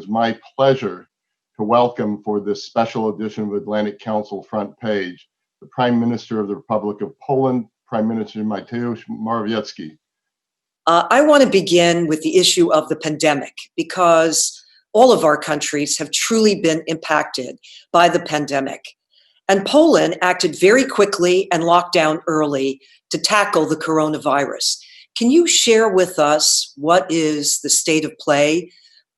is my pleasure to welcome for this special edition of Atlantic Council Front Page, the Prime Minister of the Republic of Poland, Prime Minister Mateusz Morawiecki. I want to begin with the issue of the pandemic, because all of our countries have truly been impacted by the pandemic. And Poland acted very quickly and locked down early to tackle the coronavirus. Can you share with us what is the state of play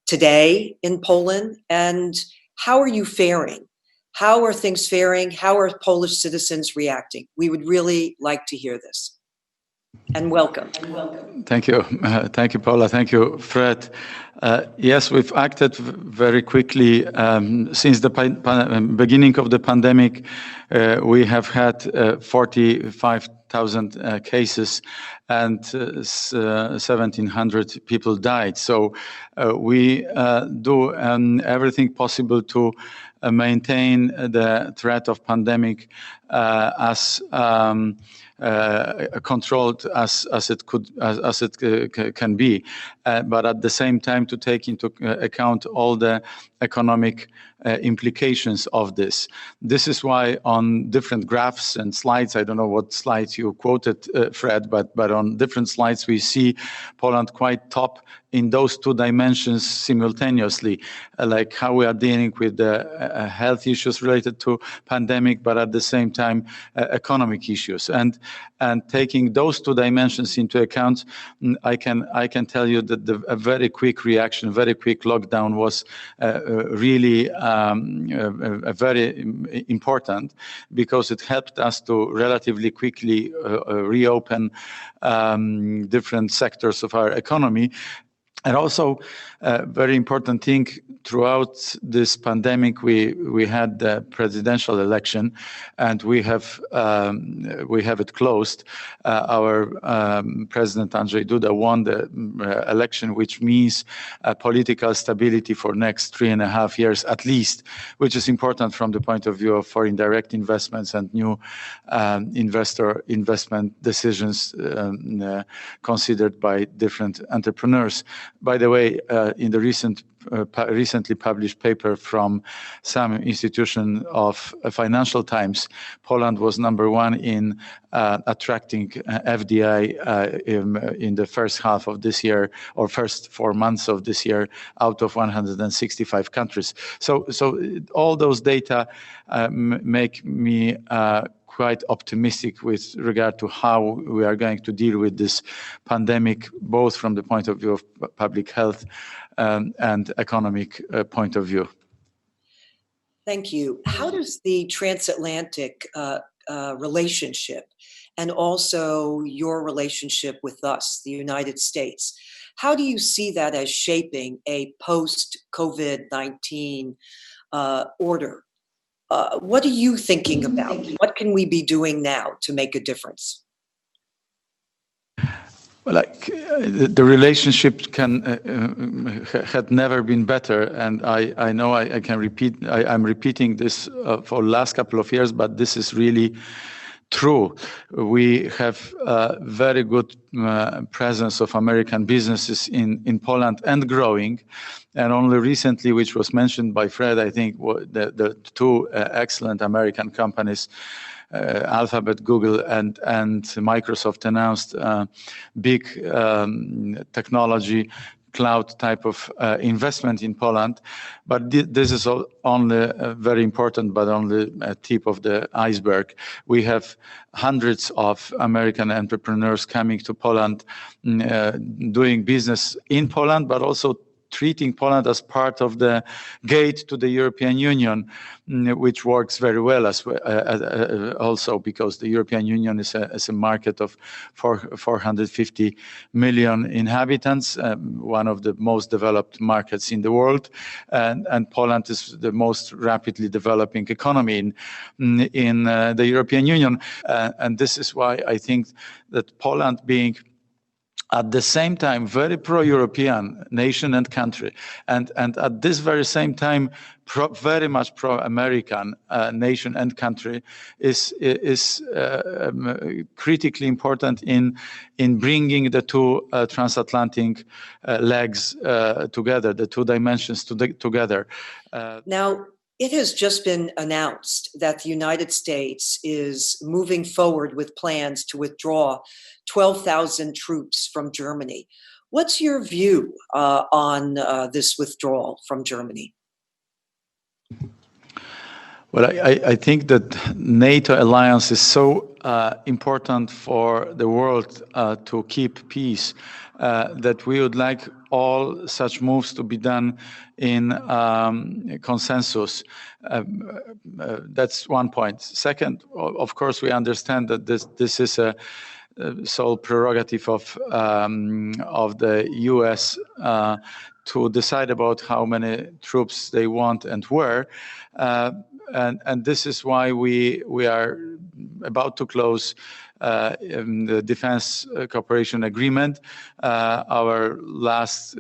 today in Poland, and how are you faring? How are things faring? How are Polish citizens reacting? We would really like to hear this. And welcome. Thank you. Thank you, Paula. Thank you, Fred. Yes, we've acted very quickly. Since the beginning of the pandemic, we have had 45,000 cases and 1,700 people died. So we do everything possible to maintain the threat of pandemic as controlled as it can be, but at the same time to take into account all the economic implications of this. This is why on different graphs and slides, I don't know what slides you quoted, Fred, but on different slides we see Poland quite top in those two dimensions simultaneously, like how we are dealing with the health issues related to pandemic, but at the same time economic issues. And taking those two dimensions into account, I can tell you that a very quick reaction, very quick lockdown was really very important, because it helped us to relatively quickly reopen different sectors of our economy. And also, a very important thing, throughout this pandemic, we had the presidential election, and we have it closed. Our President Andrzej Duda won the election, which means political stability for next 3.5 years at least, which is important from the point of view of foreign direct investments and new investor investment decisions considered by different entrepreneurs. By the way, in the recently published paper from some institution of Financial Times, Poland was #1 in attracting FDI in the first half of this year, or first 4 months of this year, out of 165 countries. So all those data make me quite optimistic with regard to how we are going to deal with this pandemic, both from the point of view of public health and economic point of view. Thank you. How does the transatlantic relationship, and also your relationship with us, the United States, how do you see that as shaping a post-COVID-19 order? What are you thinking about? What can we be doing now to make a difference? Well, the relationship had never been better, and I know I can repeat. I'm repeating this for the last couple of years, but this is really true. We have a very good presence of American businesses in Poland, and growing. And only recently, which was mentioned by Fred, I think the two excellent American companies, Alphabet, Google, and Microsoft, announced big technology cloud type of investment in Poland. But this is only very important, but only a tip of the iceberg. We have hundreds of American entrepreneurs coming to Poland, doing business in Poland, but also treating Poland as part of the gate to the European Union, which works very well also because the European Union is a market of 450 million inhabitants, one of the most developed markets in the world, and Poland is the most rapidly developing economy in the European Union, and this is why I think that Poland being at the same time very pro-European nation and country, and at this very same time very much pro-American nation and country is critically important in bringing the two transatlantic legs together, the two dimensions together. Now, it has just been announced that the United States is moving forward with plans to withdraw 12,000 troops from Germany. What's your view on this withdrawal from Germany? Well, I think that NATO alliance is so important for the world to keep peace that we would like all such moves to be done in consensus. That's one point. Second, of course, we understand that this is a sole prerogative of the U.S. To decide about how many troops they want and where. And this is why we are about to close the defense cooperation agreement. Our last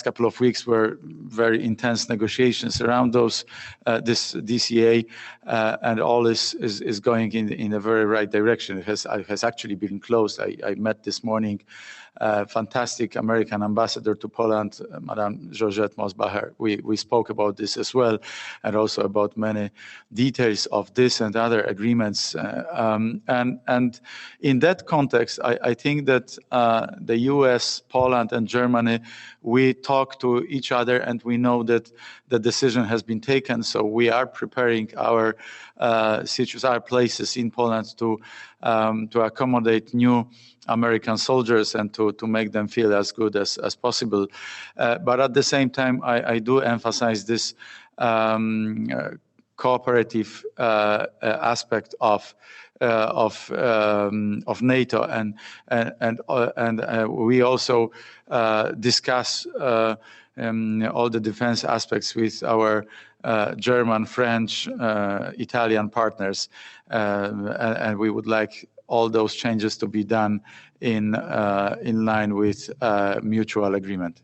couple of weeks were very intense negotiations around this DCA, and all is going in a very right direction. It has actually been closed. I met this morning fantastic American ambassador to Poland, Madame Georgette Mosbacher. We spoke about this as well, and also about many details of this and other agreements. And in that context, I think that the US, Poland, and Germany, we talk to each other, and we know that the decision has been taken. So we are preparing our places in Poland to accommodate new American soldiers and to make them feel as good as possible. But at the same time, I do emphasize this cooperative aspect of NATO, and we also discuss all the defense aspects with our German, French, Italian partners, and we would like all those changes to be done in line with mutual agreement.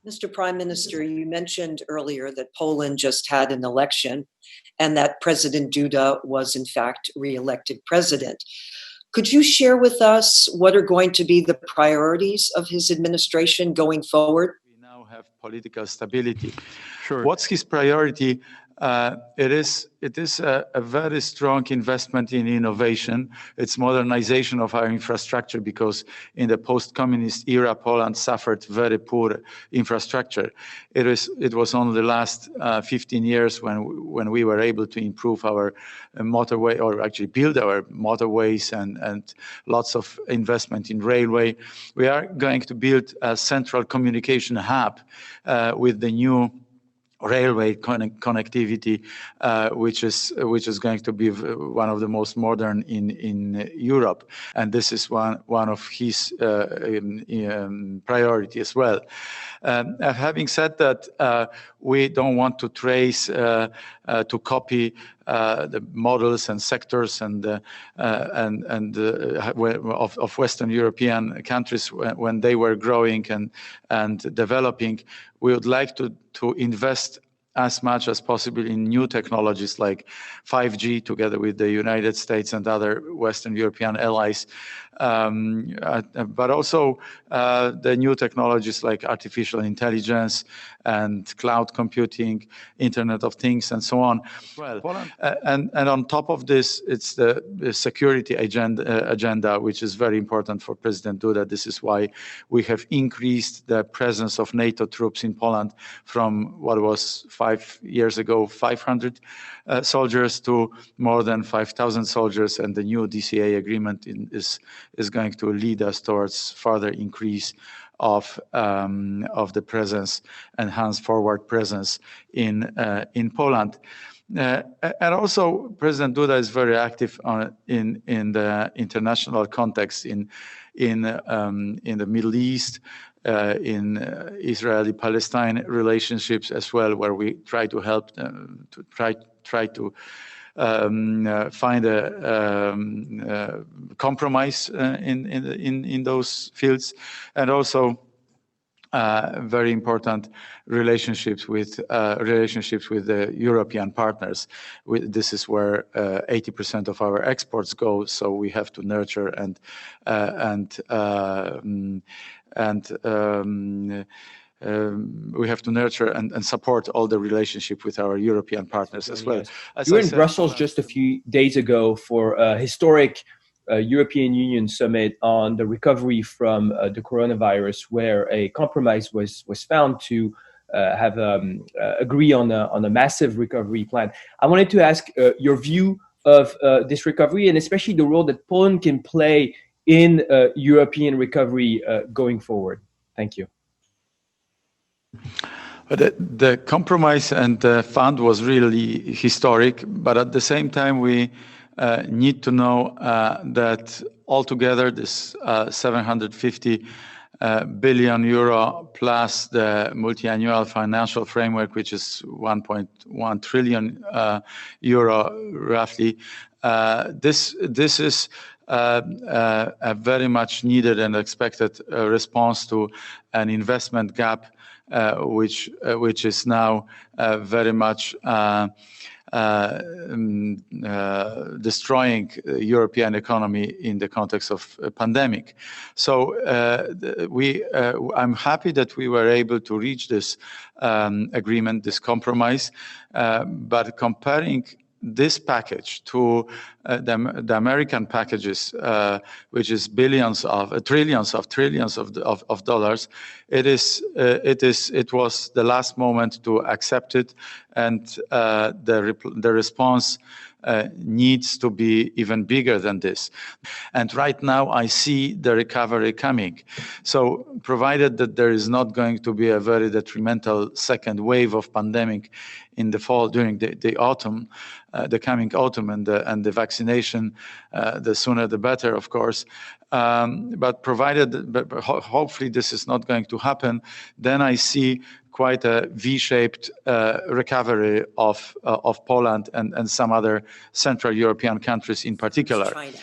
Mr. Prime Minister, you mentioned earlier that Poland just had an election and that President Duda was in fact re-elected president. Could you share with us what are going to be the priorities of his administration going forward? We now have political stability. Sure. What's his priority? It is a very strong investment in innovation. It's modernization of our infrastructure, because in the post-communist era, Poland suffered very poor infrastructure. It was only the last 15 years when we were able to improve our motorway, or actually build our motorways, and lots of investment in railway. We are going to build a central communication hub with the new railway connectivity, which is going to be one of the most modern in Europe, and this is one of his priority as well. Having said that, we don't want to trace to copy the models and sectors of Western European countries when they were growing and developing. We would like to invest as much as possible in new technologies like 5G, together with the United States and other Western European allies, but also the new technologies like artificial intelligence and cloud computing, Internet of Things, and so on. Well, and on top of this, it's the security agenda, which is very important for President Duda. This is why we have increased the presence of NATO troops in Poland from what was 5 years ago, 500 soldiers, to more than 5,000 soldiers, and the new DCA agreement is going to lead us towards further increase of the presence, enhanced forward presence in Poland. And also, President Duda is very active in the international context, in the Middle East, in Israeli-Palestine relationships as well, where we try to help them, to try to find a compromise in those fields, and also very important relationships with the European partners. This is where 80% of our exports go. So we have to nurture and we have to nurture and support all the relationship with our European partners as well. You were in Brussels just a few days ago for a historic European Union summit on the recovery from the coronavirus, where a compromise was found to agree on a massive recovery plan. I wanted to ask your view of this recovery, and especially the role that Poland can play in European recovery going forward. Thank you. The compromise and the fund was really historic, but at the same time we need to know that altogether this 750 billion euro plus the multi-annual financial framework, which is 1.1 trillion euro roughly, this is a very much needed and expected response to an investment gap which is now very much destroying European economy in the context of a pandemic. So I'm happy that we were able to reach this agreement, this compromise, but comparing this package to the American packages, which is trillions of dollars, it was the last moment to accept it, and the response needs to be even bigger than this. And right now I see the recovery coming. So provided that there is not going to be a very detrimental second wave of pandemic in the fall during the autumn, the coming autumn, and the vaccination, the sooner the better, of course. But hopefully this is not going to happen, then I see quite a V-shaped recovery of Poland and some other Central European countries in particular. China.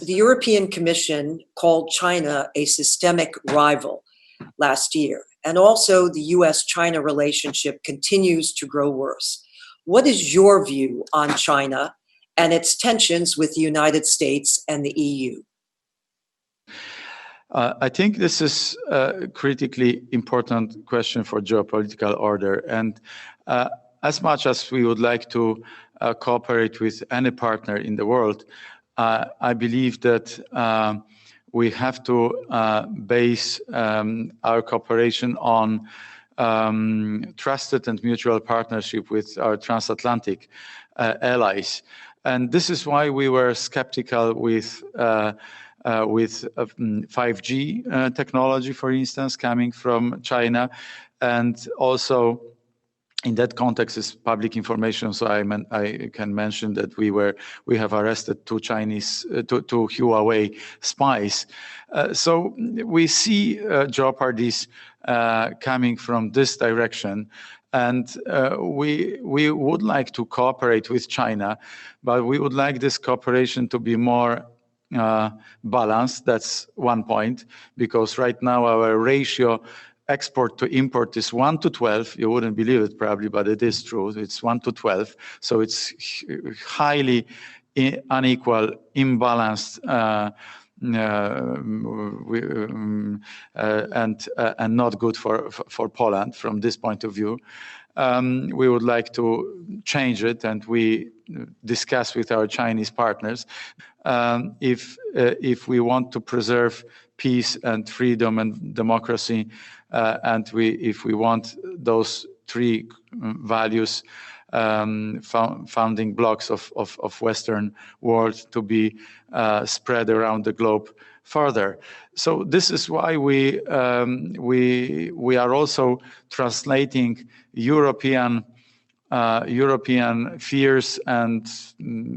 The European Commission called China a systemic rival last year, and also the US-China relationship continues to grow worse. What is your view on China and its tensions with the United States and the EU? I think this is a critically important question for geopolitical order. And as much as we would like to cooperate with any partner in the world, I believe that we have to base our cooperation on trusted and mutual partnership with our transatlantic allies. And this is why we were skeptical with 5G technology, for instance, coming from China. And also in that context is public information, so I can mention that we have arrested two Huawei spies. So we see jeopardies coming from this direction, and we would like to cooperate with China, but we would like this cooperation to be more balanced. That's one point, because right now our ratio export to import is 1 to 12. You wouldn't believe it probably, but it is true. It's 1 to 12. So it's highly unequal, imbalanced, and not good for Poland from this point of view. We would like to change it, and we discuss with our Chinese partners if we want to preserve peace and freedom and democracy, and if we want those three values, founding blocks of Western world, to be spread around the globe further. So this is why we are also translating European fears and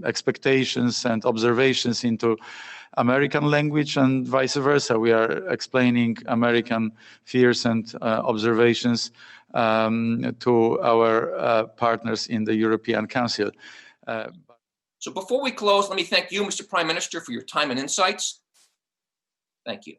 expectations and observations into American language, and vice versa. We are explaining American fears and observations to our partners in the European Council. So before we close, let me thank you, Mr. Prime Minister, for your time and insights. Thank you.